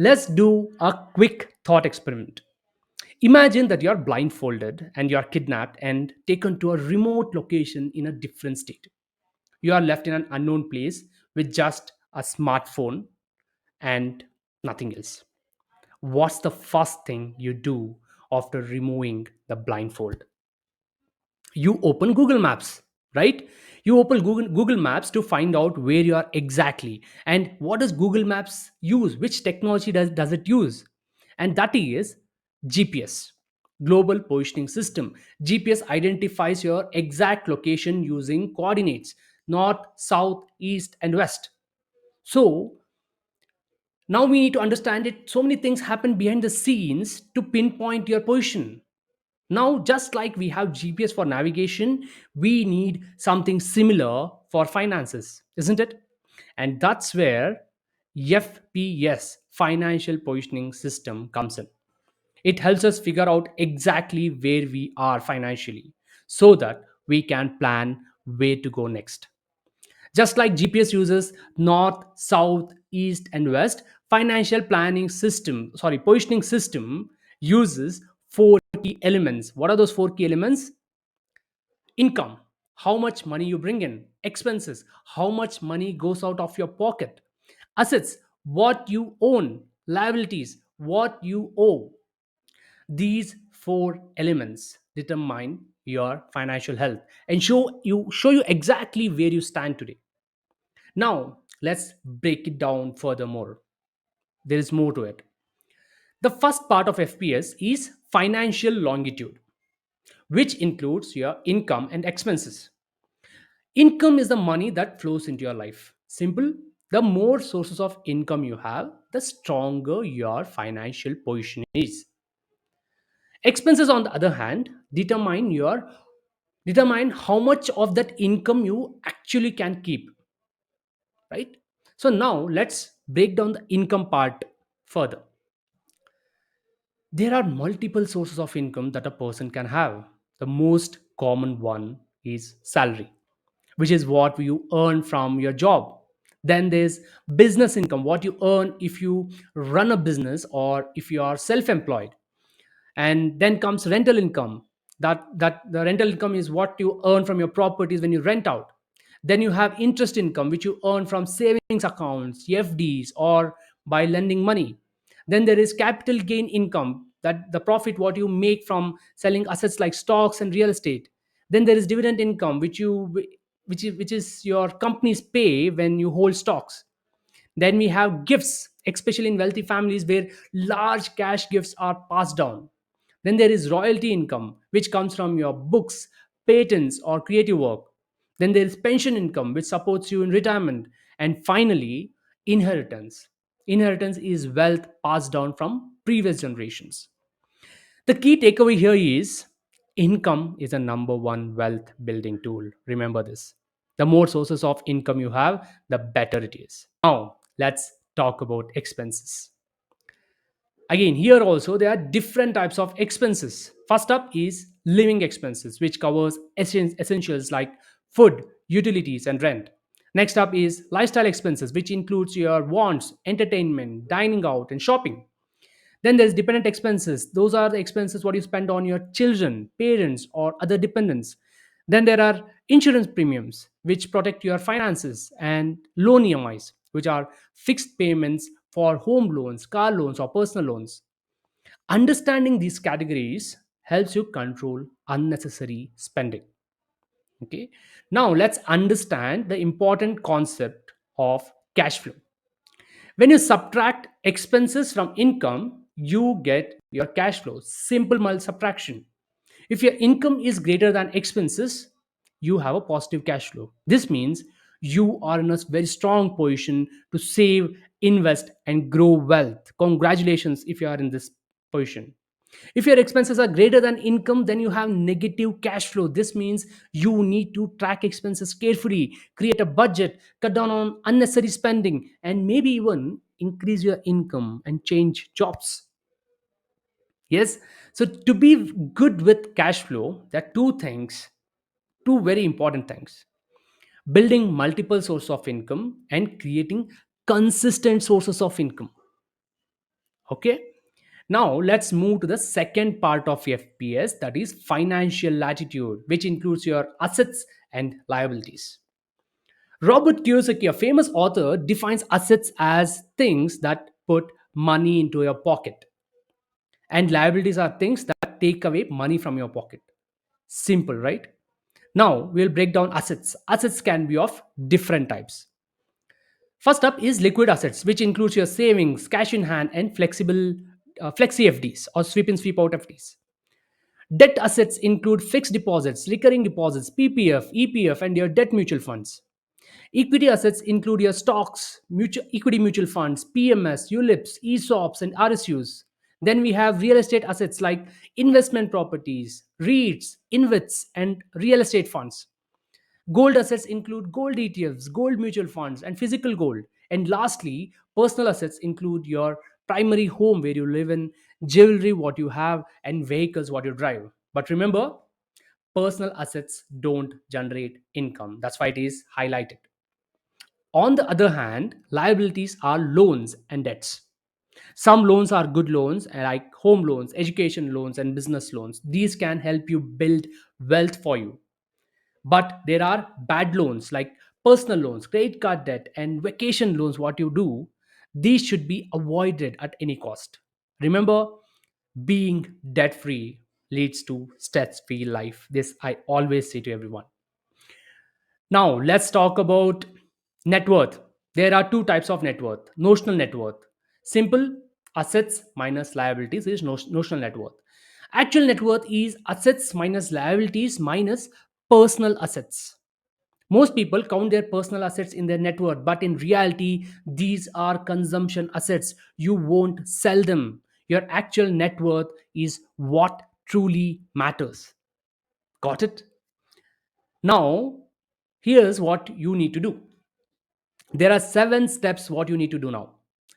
Let's do a quick thought experiment. Imagine that you're blindfolded and you're kidnapped and taken to a remote location in a different state. You are left in an unknown place with just a smartphone and nothing else. What's the first thing you do after removing the blindfold? You open Google Maps, right? You open Google Maps to find out where you are exactly. And what does Google Maps use? Which technology does it use? And that is GPS, Global Positioning System. GPS identifies your exact location using coordinates: north, south, east, and west. So now we need to understand it. So many things happen behind the scenes to pinpoint your position. Now, just like we have GPS for navigation, we need something similar for finances, isn't it? And that's where FPS, Financial Positioning System, comes in. It helps us figure out exactly where we are financially so that we can plan where to go next. Just like GPS uses north, south, east, and west, positioning system uses four key elements. What are those four key elements? Income, how much money you bring in; expenses, how much money goes out of your pocket; assets, what you own; liabilities, what you owe. These four elements determine your financial health and show you exactly where you stand today. Now, let's break it down furthermore. There is more to it. The first part of FPS is financial longitude, which includes your income and expenses. Income is the money that flows into your life. Simple. The more sources of income you have, the stronger your financial position is. Expenses, on the other hand, determine how much of that income you actually can keep, right? So now let's break down the income part further. There are multiple sources of income that a person can have. The most common one is salary, which is what you earn from your job. Then there's business income, what you earn if you run a business or if you are self employed. And then comes rental income. That the rental income is what you earn from your properties when you rent out. Then you have interest income, which you earn from savings accounts, FDs, or by lending money. Then there is capital gain income, that the profit what you make from selling assets like stocks and real estate. Then there is dividend income, which is your company's pay when you hold stocks. Then we have gifts, especially in wealthy families where large cash gifts are passed down. Then there is royalty income, which comes from your books, patents, or creative work. Then there is pension income, which supports you in retirement. And finally, inheritance. Inheritance is wealth passed down from previous generations. The key takeaway here is income is a number one wealth building tool. Remember this. The more sources of income you have, the better it is. Now, let's talk about expenses. Again, here also there are different types of expenses. First up is living expenses, which covers essentials like food, utilities, and rent. Next up is lifestyle expenses, which includes your wants, entertainment, dining out, and shopping. Then there's dependent expenses. Those are the expenses what you spend on your children, parents, or other dependents. Then there are insurance premiums, which protect your finances, and loan EMIs, which are fixed payments for home loans, car loans, or personal loans. Understanding these categories helps you control unnecessary spending. Okay. Now let's understand the important concept of cash flow. When you subtract expenses from income, you get your cash flow. Simple subtraction. If your income is greater than expenses, you have a positive cash flow. This means you are in a very strong position to save, invest, and grow wealth. Congratulations if you are in this position. If your expenses are greater than income, then you have negative cash flow. This means you need to track expenses carefully, create a budget, cut down on unnecessary spending, and maybe even increase your income and change jobs. Yes. So to be good with cash flow, there are two things, two very important things: building multiple sources of income and creating consistent sources of income. Okay. Now let's move to the second part of FPS, that is financial latitude, which includes your assets and liabilities. Robert Kiyosaki, a famous author, defines assets as things that put money into your pocket, and liabilities are things that take away money from your pocket. Simple, right? Now we'll break down assets. Assets can be of different types. First up is liquid assets, which includes your savings, cash in hand, and flexible flexi FDs or sweep in sweep out FDs. Debt assets include fixed deposits, recurring deposits, PPF, EPF, and your debt mutual funds. Equity assets include your stocks, equity mutual funds, PMS, ULIPs, ESOPs, and RSUs. Then we have real estate assets like investment properties, REITs, InvITs, and real estate funds. Gold assets include gold ETFs, gold mutual funds, and physical gold. And lastly, personal assets include your primary home where you live in, jewelry, what you have, and vehicles, what you drive. But remember, personal assets don't generate income. That's why it is highlighted. On the other hand, liabilities are loans and debts. Some loans are good loans, like home loans, education loans, and business loans. These can help you build wealth for you. But there are bad loans like personal loans, credit card debt, and vacation loans. What you do, these should be avoided at any cost. Remember, being debt free leads to stress free life. This I always say to everyone. Now, let's talk about net worth. There are two types of net worth: notional net worth. Simple, assets minus liabilities is notional net worth. Actual net worth is assets minus liabilities minus personal assets. Most people count their personal assets in their net worth, but in reality, these are consumption assets. You won't sell them. Your actual net worth is what truly matters. Got it? Now, here's what you need to do. There are 7 steps what you need to do now.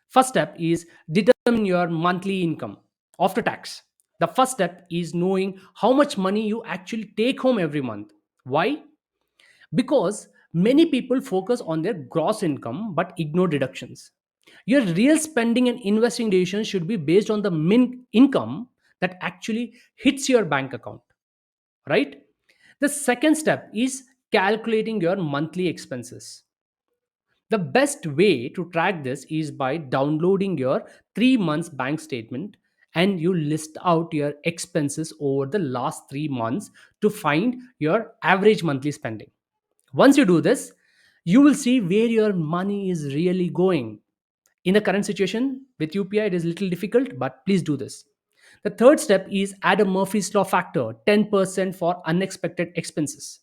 First step is determine your monthly income after tax. The first step is knowing how much money you actually take home every month. Why? Because many people focus on their gross income but ignore deductions. Your real spending and investing decisions should be based on the min income that actually hits your bank account, right? The second step is calculating your monthly expenses. The best way to track this is by downloading your 3 months bank statement, and you list out your expenses over the last 3 months to find your average monthly spending. Once you do this, you will see where your money is really going. In the current situation with UPI, it is a little difficult, but please do this. The third step is add a Murphy's Law factor, 10% for unexpected expenses.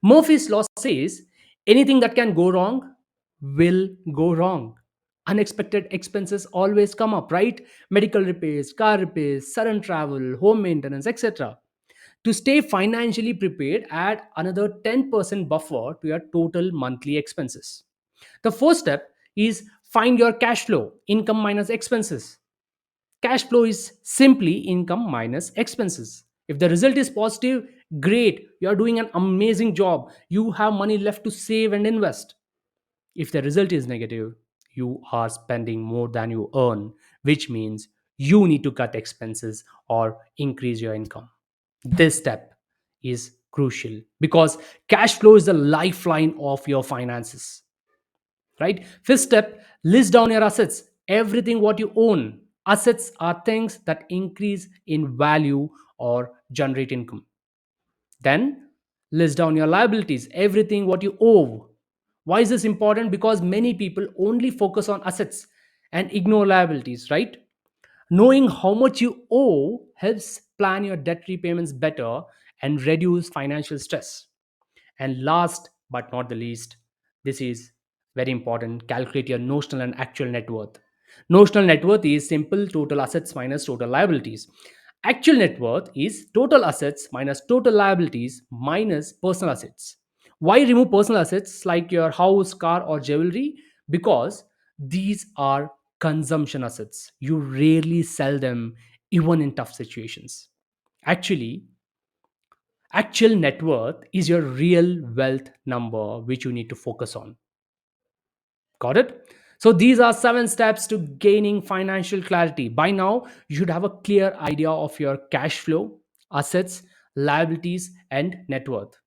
Murphy's Law says anything that can go wrong will go wrong. Unexpected expenses always come up, right? Medical repairs, car repairs, sudden travel, home maintenance, etc. To stay financially prepared, add another 10% buffer to your total monthly expenses. The fourth step is find your cash flow, income minus expenses. Cash flow is simply income minus expenses. If the result is positive, great, you are doing an amazing job. You have money left to save and invest. If the result is negative, you are spending more than you earn, which means you need to cut expenses or increase your income. This step is crucial because cash flow is the lifeline of your finances, right? Fifth step, list down your assets, everything what you own. Assets are things that increase in value or generate income. Then list down your liabilities, everything what you owe. Why is this important? Because many people only focus on assets and ignore liabilities, right? Knowing how much you owe helps plan your debt repayments better and reduce financial stress. And last but not the least, this is very important, calculate your notional and actual net worth. Notional net worth is simple, total assets minus total liabilities. Actual net worth is total assets minus total liabilities minus personal assets. Why remove personal assets like your house, car, or jewelry? Because these are consumption assets. You rarely sell them even in tough situations. Actually, actual net worth is your real wealth number which you need to focus on. Got it? So these are 7 steps to gaining financial clarity. By now, you should have a clear idea of your cash flow, assets, liabilities, and net worth.